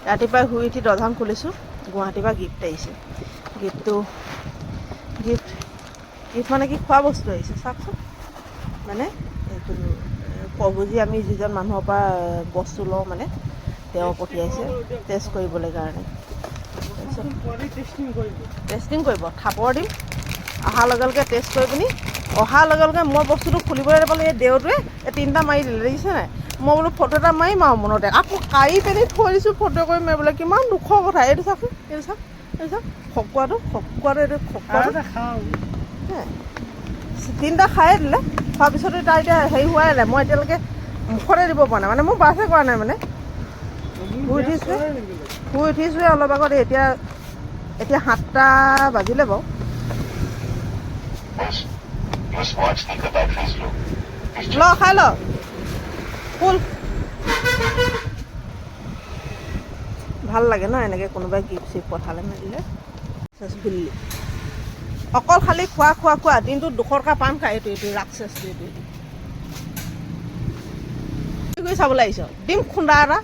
ৰাতিপুৱাই শুই উঠি দৰ্জাখন খুলিছোঁ, গুৱাহাটীৰ পৰা গিফ্ট আহিছে। গিফ্ট মানে কি খোৱা বস্তু আহিছে চাওকচোন। মানে এইটো প্ৰভুজি আমি যিজন মানুহৰ পৰা বস্তু লওঁ মানে তেওঁ পঠিয়াইছে টেষ্ট কৰিবলৈ কাৰণে। টেষ্টিং কৰিব, থাপৰ দিম, অহাৰ লগে লগে টেষ্ট কৰি পিনি অহাৰ লগে লগে মই বস্তুটো খুলিবলৈ নাপালোঁ। এই দেওটোৱে এই 3টা মাৰি দিলে, দেখিছে নাই? মই বোলো ফটো এটা মাৰিম আৰু মনতে, আকৌ কাঢ়ি পিনি থৈ দিছোঁ ফটো কৰি মাৰিবলৈ। কিমান দুখৰ কথা। এইটো চাওকচোন, এইটো চাওক, খকুৱাটো এইটো খকুৱাটো হে 3টা খায়ে দিলে। খোৱাৰ পিছতো তাৰ এতিয়া হেৰি হোৱাই নাই। মই এতিয়ালৈকে মুখতে দিব পৰা নাই, মানে মোৰ বাছে কৰা নাই। মানে শুই উঠিছোঁৱে অলপ আগত। এতিয়া 7টা বাজিলে বাৰু। ল খাই ল ফুল। ভাল লাগে ন এনেকৈ কোনোবাই গিফ্ট চিফ্ট পঠালে মেলিলে। অকল খালি খোৱা দিনটোত 200 টকা পাণ খায়। এইটো ৰাক্ষসটো এইটো কৰি চাবলৈ আহিছ। দিম খুন্দা এটা।